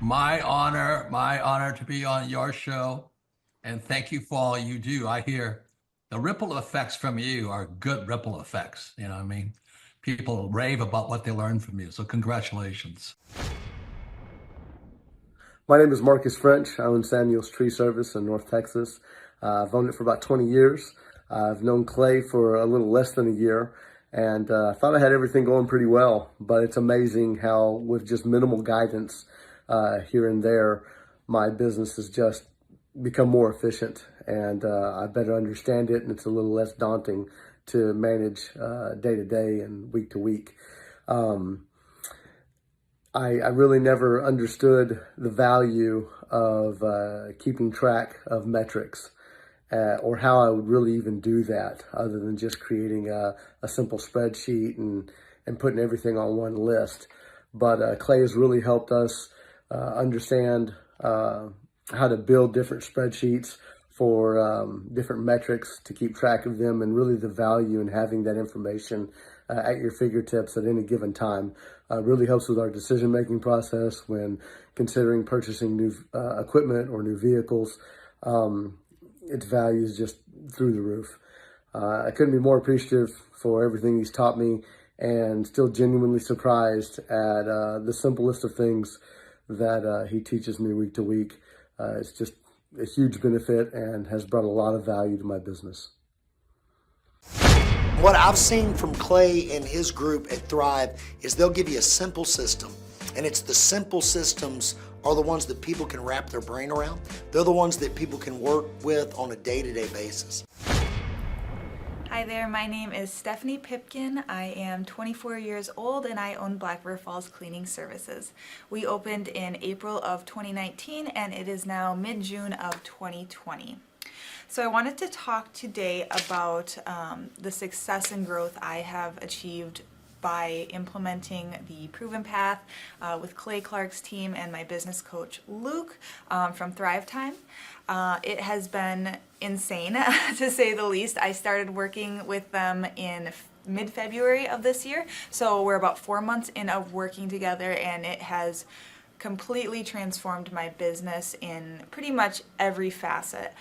My honor to be on your show. And thank you for all you do. I hear the ripple effects from you are good ripple effects. You know what I mean? People rave about what they learn from you. So congratulations. My name is Marcus French. I own Samuel's Tree Service in North Texas. I've owned it for about 20 years. I've known Clay for a little less than a year, and I thought I had everything going pretty well, but it's amazing how with just minimal guidance here and there, my business has just become more efficient, and I better understand it, and it's a little less daunting to manage day to day and week to week. I really never understood the value of keeping track of metrics or how I would really even do that other than just creating a simple spreadsheet and putting everything on one list. But Clay has really helped us understand how to build different spreadsheets for different metrics to keep track of them, and really the value in having that information at your fingertips at any given time. Really helps with our decision-making process when considering purchasing new equipment or new vehicles. Its value is just through the roof. I couldn't be more appreciative for everything he's taught me, and still genuinely surprised at the simplest of things that he teaches me week to week. It's just a huge benefit and has brought a lot of value to my business. What I've seen from Clay and his group at Thrive is they'll give you a simple system, and it's the simple systems are the ones that people can wrap their brain around. They're the ones that people can work with on a day-to-day basis. Hi there, my name is Stephanie Pipkin. I am 24 years old and I own Black River Falls Cleaning Services. We opened in April of 2019 and it is now mid-June of 2020. So I wanted to talk today about the success and growth I have achieved by implementing the Proven Path with Clay Clark's team and my business coach Luke from Thrivetime. It has been insane to say the least. I started working with them in mid-February of this year, so we're about 4 months in of working together, and it has completely transformed my business in pretty much every facet.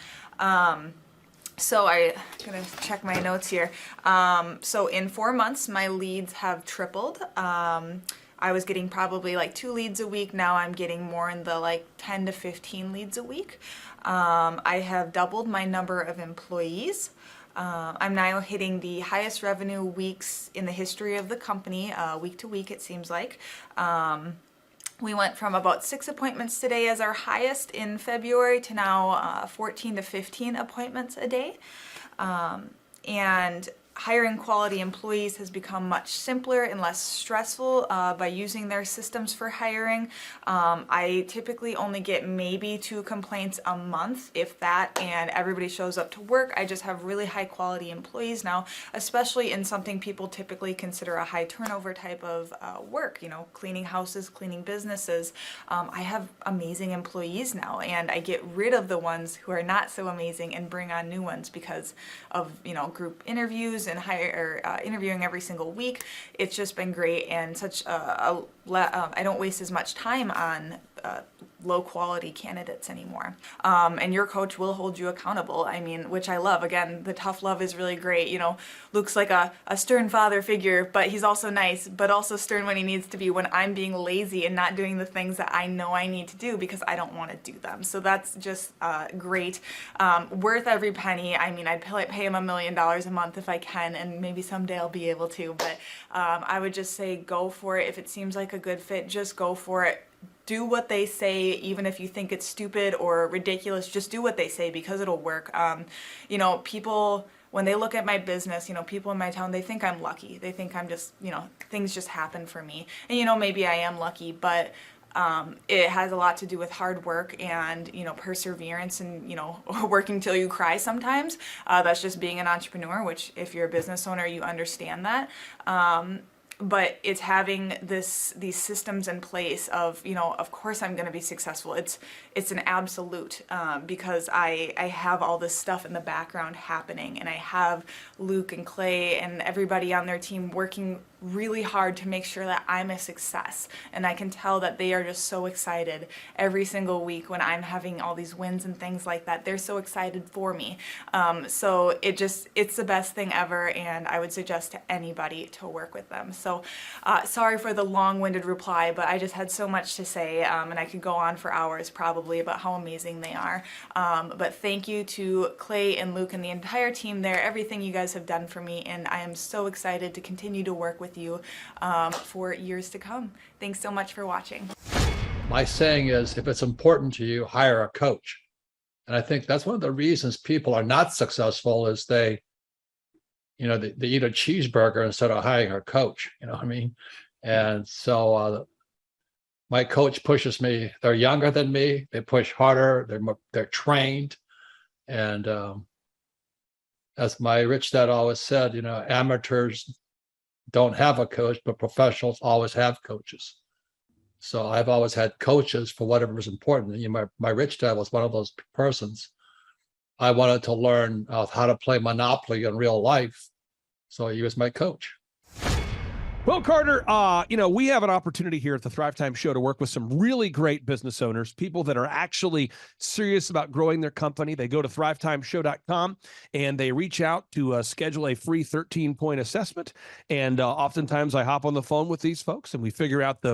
So I'm gonna check my notes here. So in 4 months, my leads have tripled. I was getting probably like 2 leads a week. Now I'm getting more in the like 10 to 15 leads a week. I have doubled my number of employees. I'm now hitting the highest revenue weeks in the history of the company, week to week it seems like. We went from about 6 appointments today as our highest in February to now 14 to 15 appointments a day. And hiring quality employees has become much simpler and less stressful by using their systems for hiring. I typically only get maybe 2 complaints a month, if that, and everybody shows up to work. I just have really high quality employees now, especially in something people typically consider a high turnover type of work, you know, cleaning houses, cleaning businesses. I have amazing employees now, and I get rid of the ones who are not so amazing and bring on new ones because of, you know, group interviews and interviewing every single week. It's just been great, and such I don't waste as much time on low quality candidates anymore. And your coach will hold you accountable. I mean, which I love. Again, the tough love is really great. You know, Luke's like a stern father figure, but he's also nice, but also stern when he needs to be, when I'm being lazy and not doing the things that I know I need to do because I don't want to do them. So that's just great. Worth every penny. I mean, I'd pay him $1 million a month if I can, and maybe someday I'll be able to, but I would just say go for it. If it seems like a good fit, just go for it. Do what they say, even if you think it's stupid or ridiculous. Just do what they say because it'll work. You know, people, when they look at my business, you know, people in my town, they think I'm lucky. They think I'm just, you know, things just happen for me. And, you know, maybe I am lucky, but it has a lot to do with hard work and, you know, perseverance and, you know, working till you cry sometimes. That's just being an entrepreneur, which if you're a business owner, you understand that. But it's having these systems in place of, you know, of course I'm going to be successful. It's an absolute because I have all this stuff in the background happening, and I have Luke and Clay and everybody on their team working really hard to make sure that I'm a success. And I can tell that they are just so excited every single week when I'm having all these wins and things like that. They're so excited for me. So it's the best thing ever, and I would suggest to anybody to work with them. So sorry for the long-winded reply, but I just had so much to say, and I could go on for hours probably about how amazing they are. But thank you to Clay and Luke and the entire team there, everything you guys have done for me, and I am so excited to continue to work with you for years to come. Thanks so much for watching. My saying is, if it's important to you, hire a coach. And I think that's one of the reasons people are not successful is they eat a cheeseburger instead of hiring a coach, you know what I mean? And so my coach pushes me. They're younger than me. They push harder. They're trained. And as my rich dad always said, amateurs don't have a coach, but professionals always have coaches. So I've always had coaches for whatever was important. My rich dad was one of those persons. I wanted to learn how to play Monopoly in real life. So he was my coach. Well, Carter, we have an opportunity here at the Thrivetime Show to work with some really great business owners, people that are actually serious about growing their company. They go to thrivetimeshow.com and they reach out to schedule a free 13-point assessment. And oftentimes I hop on the phone with these folks and we figure out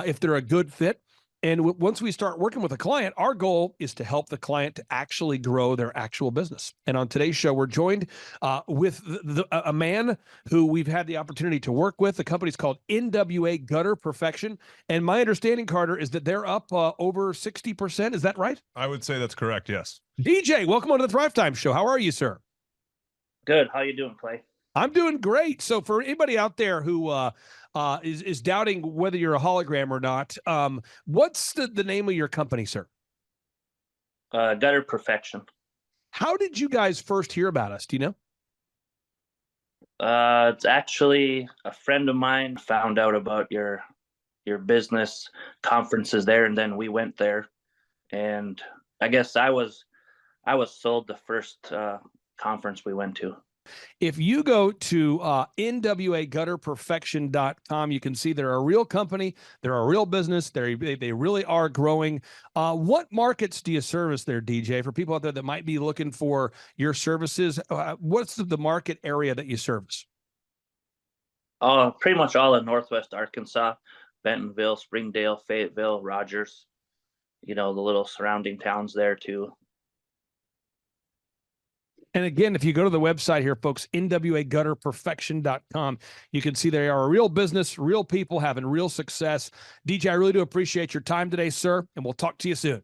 if they're a good fit. And once we start working with a client, our goal is to help the client to actually grow their actual business. And on today's show, we're joined with a man who we've had the opportunity to work with. The company's called NWA Gutter Perfection. And my understanding, Carter, is that they're up over 60%. Is that right? I would say that's correct, yes. DJ, welcome on to the Thrivetime Show. How are you, sir? Good. How you doing, Clay? I'm doing great. So for anybody out there who is doubting whether you're a hologram or not, what's the name of your company, sir? Gutter Perfection. How did you guys first hear about us? Do you know? It's actually a friend of mine found out about your business conferences there, and then we went there. And I guess I was sold the first conference we went to. If you go to nwagutterperfection.com, you can see they're a real company. They're a real business. They really are growing. What markets do you service there, DJ? For people out there that might be looking for your services, what's the market area that you service? Pretty much all of Northwest Arkansas, Bentonville, Springdale, Fayetteville, Rogers, the little surrounding towns there too. And again, if you go to the website here, folks, nwagutterperfection.com, you can see they are a real business, real people having real success. DJ, I really do appreciate your time today, sir, and we'll talk to you soon.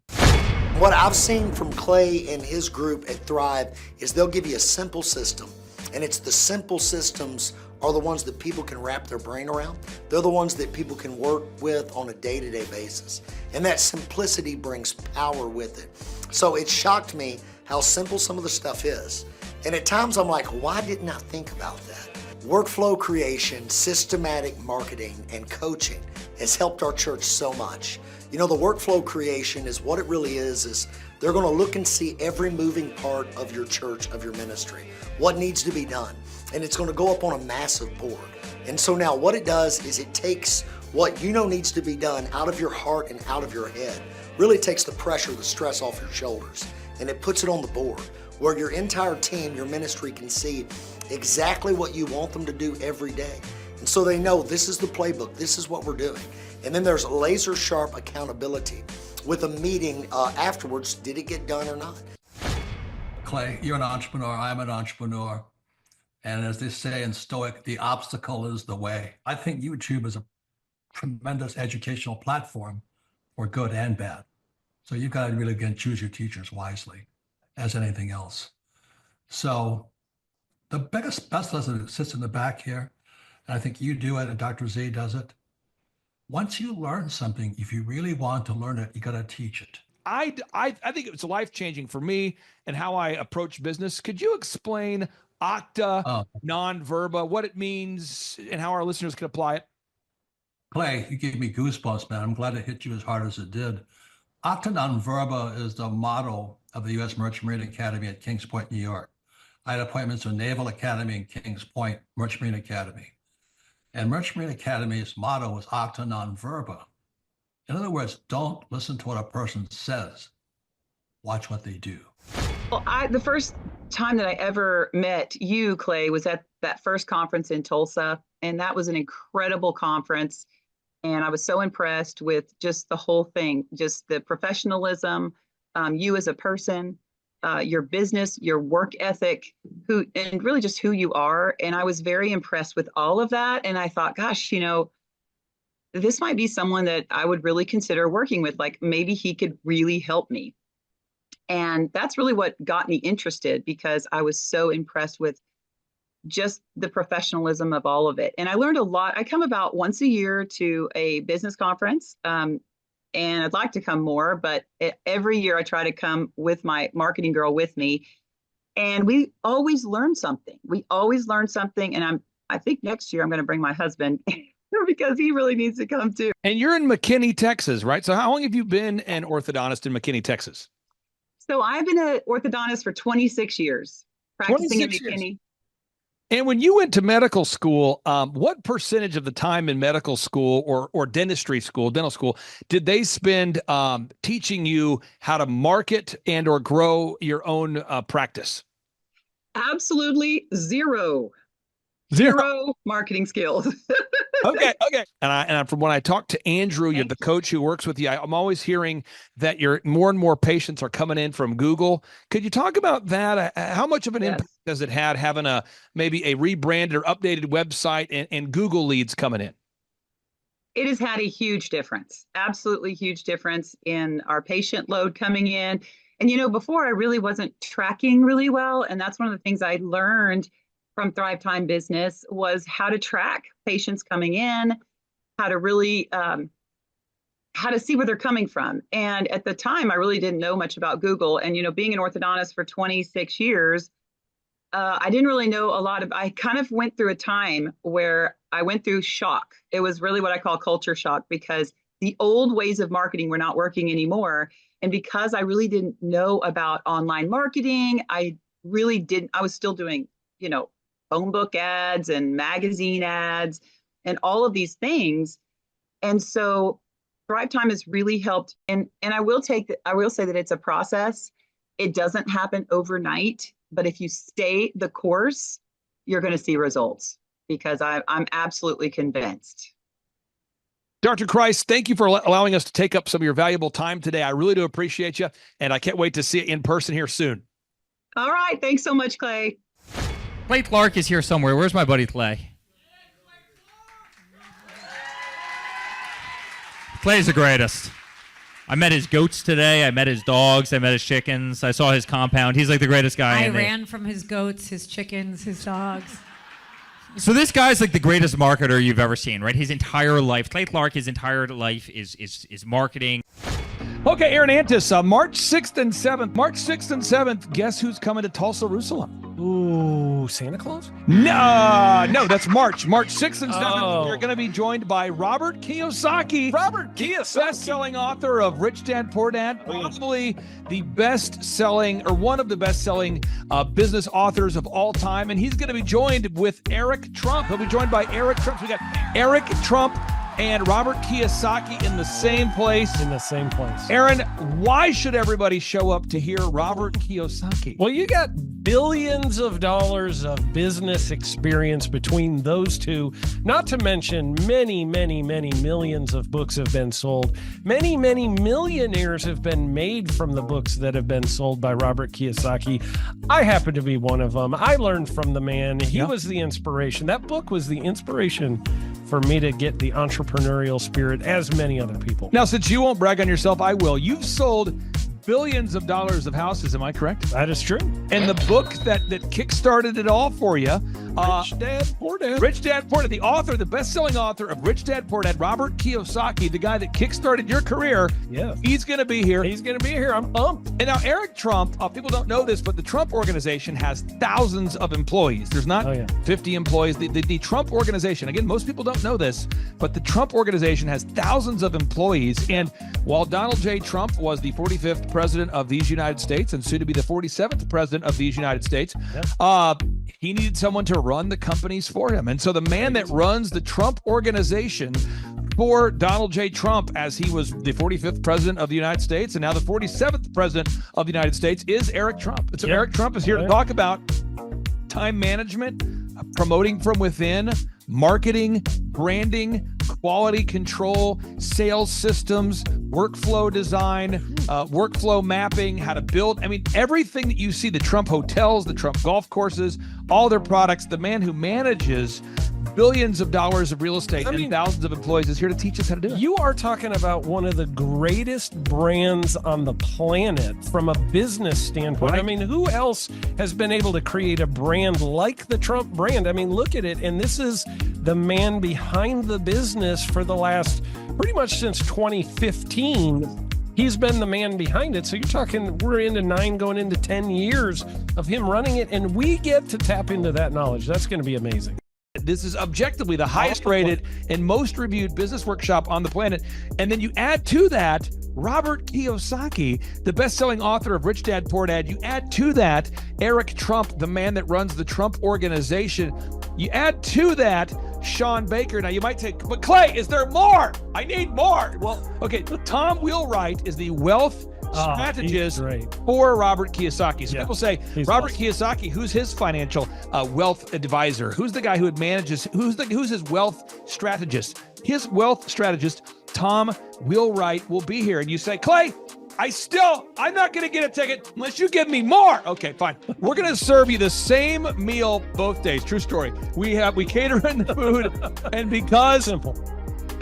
What I've seen from Clay and his group at Thrive is they'll give you a simple system, and it's the simple systems are the ones that people can wrap their brain around. They're the ones that people can work with on a day-to-day basis. And that simplicity brings power with it. So it shocked me how simple some of the stuff is. And at times I'm like, why didn't I think about that? Workflow creation, systematic marketing, and coaching has helped our church so much. The workflow creation is what it really is they're gonna look and see every moving part of your church, of your ministry, what needs to be done. And it's gonna go up on a massive board. And so now what it does is it takes what needs to be done out of your heart and out of your head. Really takes the pressure, the stress off your shoulders, and it puts it on the board where your entire team, your ministry can see exactly what you want them to do every day. And so they know this is the playbook, this is what we're doing. And then there's laser sharp accountability with a meeting afterwards, did it get done or not? Clay, you're an entrepreneur, I'm an entrepreneur. And as they say in Stoic, the obstacle is the way. I think YouTube is a tremendous educational platform for good and bad. So you've got to really, again, choose your teachers wisely, as anything else. So the best lesson sits in the back here, and I think you do it and Dr. Z does it. Once you learn something, if you really want to learn it, you got to teach it. I think it's life-changing for me and how I approach business. Could you explain Octa, non-verba, what it means and how our listeners can apply it? Clay, you gave me goosebumps, man. I'm glad it hit you as hard as it did. Octa non-verba is the motto of the U.S. Merchant Marine Academy at Kings Point, New York. I had appointments with Naval Academy and Kings Point Merchant Marine Academy. And Merchant Marine Academy's motto was acta non verba. In other words, don't listen to what a person says. Watch what they do. Well, the first time that I ever met you, Clay, was at that first conference in Tulsa. And that was an incredible conference. And I was so impressed with just the whole thing, just the professionalism, you as a person, your business, your work ethic, and really just who you are. And I was very impressed with all of that. And I thought, gosh, this might be someone that I would really consider working with. Like maybe he could really help me. And that's really what got me interested, because I was so impressed with just the professionalism of all of it. And I learned a lot. I come about once a year to a business conference, and I'd like to come more, but every year I try to come with my marketing girl with me. And we always learn something. And I think next year I'm going to bring my husband because he really needs to come too. And you're in McKinney, Texas, right? So how long have you been an orthodontist in McKinney, Texas? So I've been an orthodontist for 26 years, practicing in McKinney. And when you went to medical school, what percentage of the time in medical school or dental school, did they spend teaching you how to market and or grow your own practice? Absolutely zero marketing skills. Okay. And from when I talked to Andrew, you're the coach who works with you, I'm always hearing that more and more patients are coming in from Google. Could you talk about that? How much of an impact does it have having maybe a rebranded or updated website and Google leads coming in? It has had a huge difference, absolutely huge difference in our patient load coming in. And, before I really wasn't tracking really well. And that's one of the things I learned from Thrivetime Business was how to track patients coming in, how to really, how to see where they're coming from. And at the time, I really didn't know much about Google. And, being an orthodontist for 26 years, I didn't really know I kind of went through a time where I went through shock. It was really what I call culture shock, because the old ways of marketing were not working anymore. And because I really didn't know about online marketing, I was still doing, phone book ads and magazine ads and all of these things. And so Thrivetime has really helped. And I will say that it's a process. It doesn't happen overnight, but if you stay the course, you're going to see results, because I'm absolutely convinced. Dr. Christ, thank you for allowing us to take up some of your valuable time today. I really do appreciate you. And I can't wait to see you in person here soon. All right. Thanks so much, Clay. Clay Clark is here somewhere. Where's my buddy Clay? Clay's the greatest. I met his goats today. I met his dogs. I met his chickens. I saw his compound. He's like the greatest guy. I ran from his goats, his chickens, his dogs. So this guy's like the greatest marketer you've ever seen, right? His entire life, Clay Clark, his entire life is marketing. Okay, Aaron Antis, March 6th and 7th. March 6th and 7th, guess who's coming to Tulsa, Jerusalem? Ooh, Santa Claus? No, that's March 6th and 7th. You're going to be joined by Robert Kiyosaki. Best-selling author of Rich Dad, Poor Dad, probably the best-selling or one of the best-selling business authors of all time. And he's going to be joined with Eric Trump. He'll be joined by Eric Trump. So we got Eric Trump and Robert Kiyosaki in the same place. Aaron, why should everybody show up to hear Robert Kiyosaki? Well, you got billions of dollars of business experience between those two, not to mention many, many, many millions of books have been sold. Many, many millionaires have been made from the books that have been sold by Robert Kiyosaki. I happen to be one of them. I learned from the man. He was the inspiration. That book was the inspiration for me to get the entrepreneurial spirit, as many other people. Now, since you won't brag on yourself, I will. You've sold billions of dollars of houses, am I correct? That is true. And the book that kickstarted it all for you, Rich Dad, Poor Dad. Rich Dad, Poor Dad, the author, the best-selling author of Rich Dad, Poor Dad, Robert Kiyosaki, the guy that kickstarted your career. Yeah. He's going to be here. I'm pumped. And now Eric Trump, people don't know this, but the Trump organization has thousands of employees. There's not 50 employees. The Trump organization, again, most people don't know this, but the Trump organization has thousands of employees. And while Donald J. Trump was the 45th president of these United States and soon to be the 47th president of these United States, he needed someone to run the companies for him. And so the man that runs the Trump organization for Donald J. Trump, as he was the 45th president of the United States and now the 47th president of the United States, is Eric Trump. And so Eric Trump is here to talk about time management, promoting from within, marketing, branding, quality control, sales systems, workflow design, workflow mapping, how to build. I mean, everything that you see, the Trump hotels, the Trump golf courses, all their products, the man who manages billions of dollars of real estate and thousands of employees is here to teach us how to do it. You are talking about one of the greatest brands on the planet from a business standpoint. Right. I mean, who else has been able to create a brand like the Trump brand? I mean, look at it. And this is the man behind the business for the last pretty much since 2015. He's been the man behind it. So you're talking, we're into 9 going into 10 years of him running it. And we get to tap into that knowledge. That's going to be amazing. This is objectively the highest rated and most reviewed business workshop on the planet. And then you add to that Robert Kiyosaki, the best-selling author of Rich Dad, Poor Dad. You add to that Eric Trump, the man that runs the Trump organization. You add to that Sean Baker. Now you might say, but Clay, is there more? I need more. Well, okay, Tom Wheelwright is the wealth strategist for Robert Kiyosaki. So people say, Robert Kiyosaki, who's his financial wealth advisor? Who's the guy who manages, who's his wealth strategist? His wealth strategist, Tom Wheelwright, will be here. And you say, Clay, I'm not going to get a ticket unless you give me more. Okay, fine. We're going to serve you the same meal both days. True story. We cater in the food, and because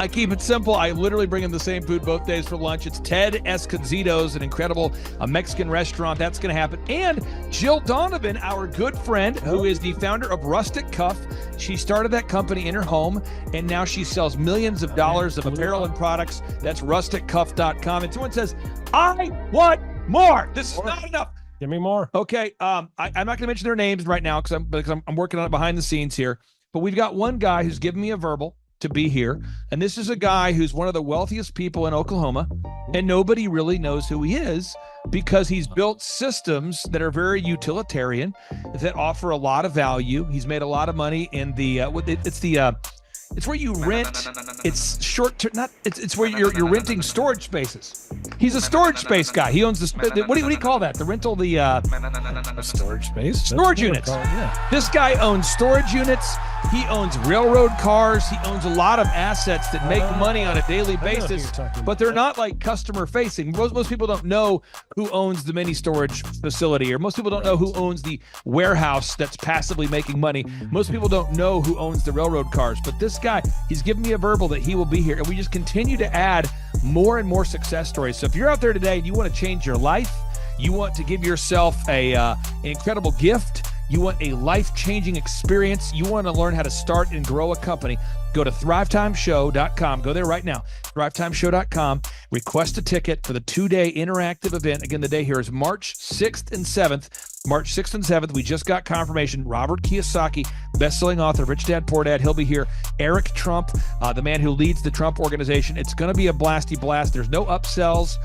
I keep it simple, I literally bring him the same food both days for lunch. It's Ted Escondido's, an incredible Mexican restaurant. That's going to happen. And Jill Donovan, our good friend, who is the founder of Rustic Cuff. She started that company in her home, and now she sells millions of dollars of apparel and products. That's rusticcuff.com. And someone says, I want more. This is not enough. Give me more. Okay. I'm not going to mention their names right now because I'm working on it behind the scenes here. But we've got one guy who's given me a verbal to be here. And this is a guy who's one of the wealthiest people in Oklahoma, and nobody really knows who he is because he's built systems that are very utilitarian, that offer a lot of value. He's made a lot of money in the, it's where you rent. It's short term. It's where you're renting storage spaces. He's a storage space guy. He owns the. What do you call that? The rental. A storage space. Storage units. This guy owns storage units. He owns railroad cars. He owns a lot of assets that make money on a daily basis, but they're not like customer facing. Most people don't know who owns the mini storage facility, or most people don't know who owns the warehouse that's passively making money. Most people don't know who owns the railroad cars, but this guy, he's given me a verbal that he will be here, and we just continue to add more and more success stories. So if you're out there today and you want to change your life, you want to give yourself an incredible gift, you want a life-changing experience, you want to learn how to start and grow a company, go to thrivetimeshow.com. Go there right now, thrivetimeshow.com. Request a ticket for the 2-day interactive event. Again, the day here is March 6th and 7th. March 6th and 7th, we just got confirmation. Robert Kiyosaki, best-selling author of Rich Dad, Poor Dad, he'll be here. Eric Trump, the man who leads the Trump organization. It's going to be a blasty blast. There's no upsells.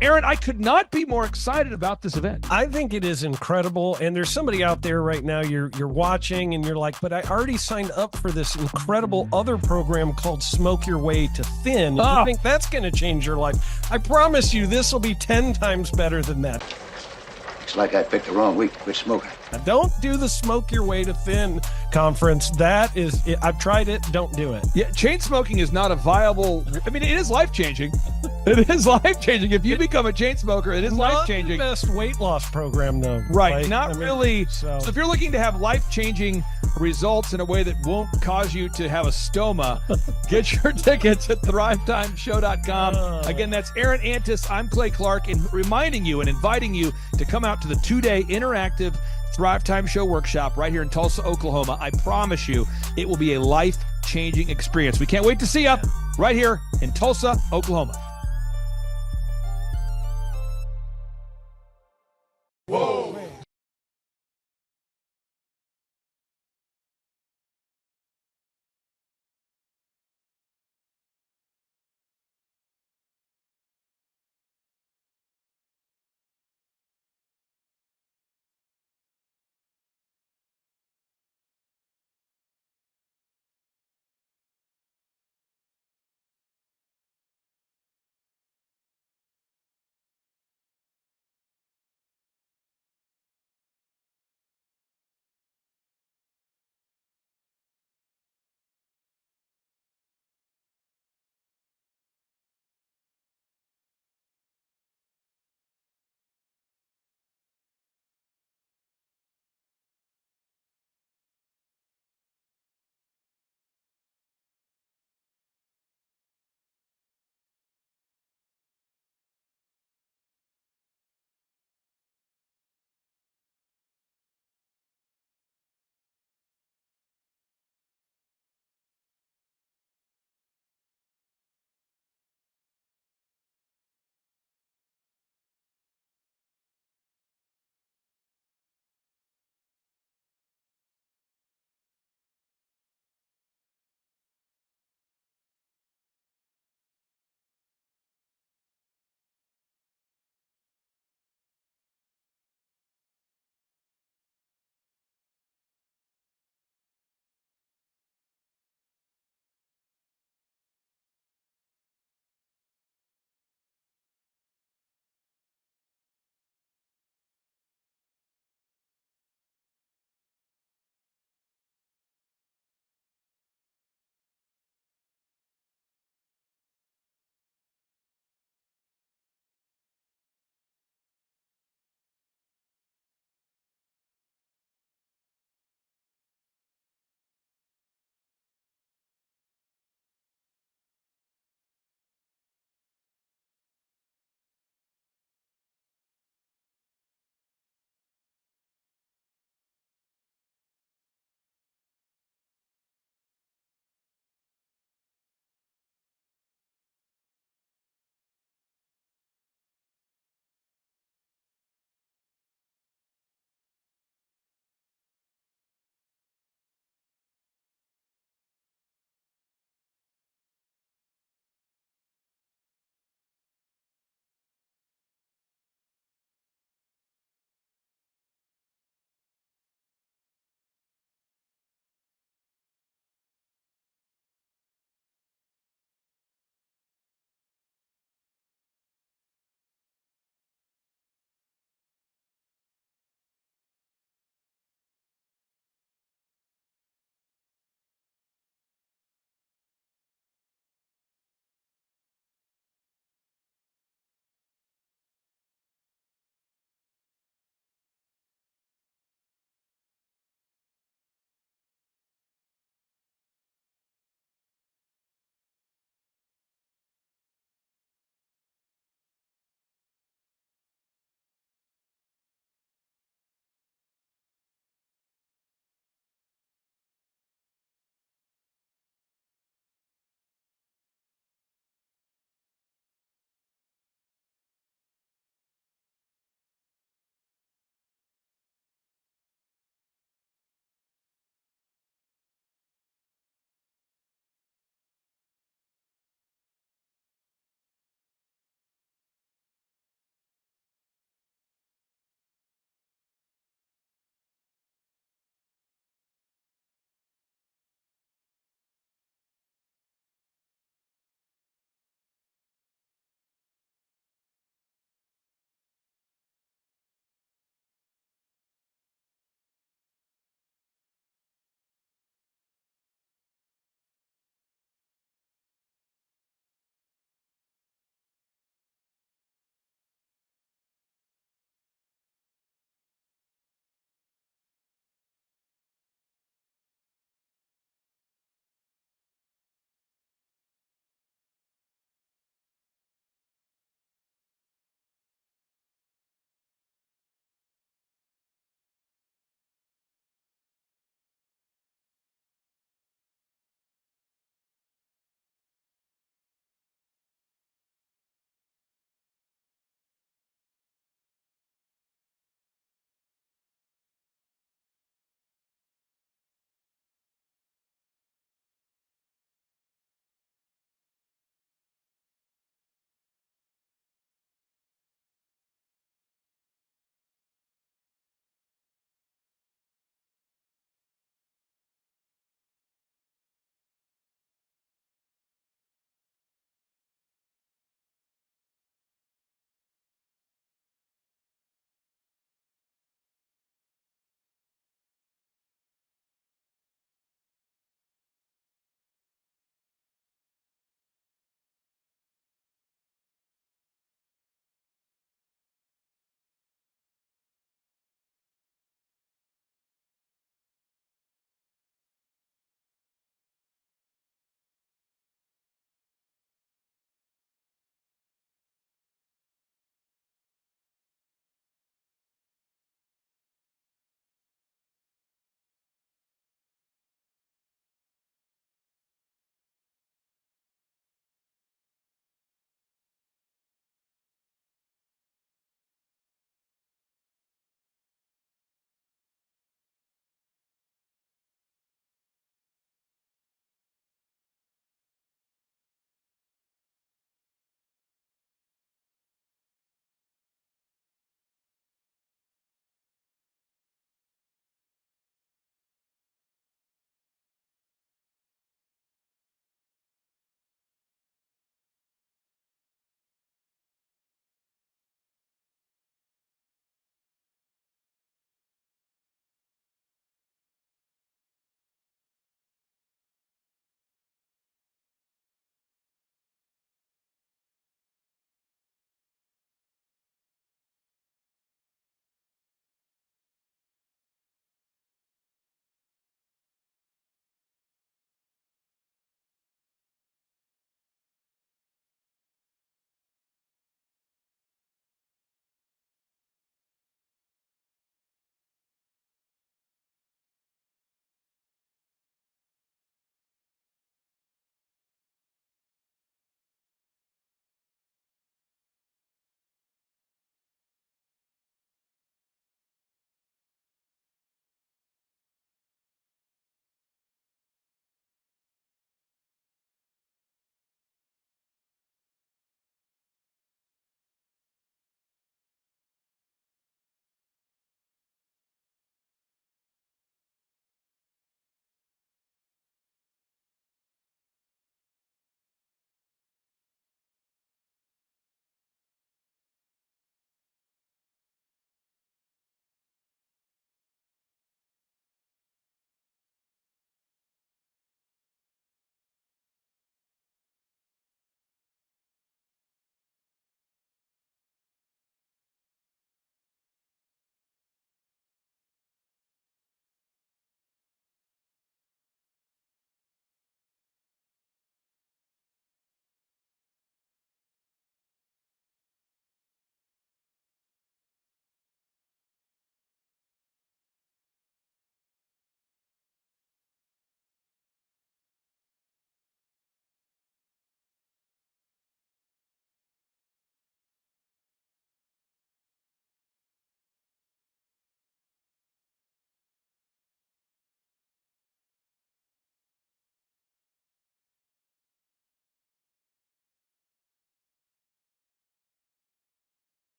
Aaron, I could not be more excited about this event. I think it is incredible. And there's somebody out there right now, you're watching and you're like, but I already signed up for this incredible other program called Smoke Your Way to Thin. You think that's going to change your life? I promise you this will be 10 times better than that. Looks like I picked the wrong week to quit smoking. Now, don't do the Smoke Your Way to Thin conference. That is, I've tried it. Don't do it. Yeah, chain smoking is not a viable. I mean, it is life changing. It is life changing. If you become a chain smoker, it is life changing. Not the best weight loss program, though. Right. Really. So if you're looking to have life changing results in a way that won't cause you to have a stoma, get your tickets at thrivetimeshow.com. Again, that's Aaron Antis. I'm Clay Clark, and reminding you and inviting you to come out to the 2-day interactive Thrivetime Show workshop right here in Tulsa, Oklahoma. I promise you it will be a life-changing experience. We can't wait to see you right here in Tulsa, Oklahoma.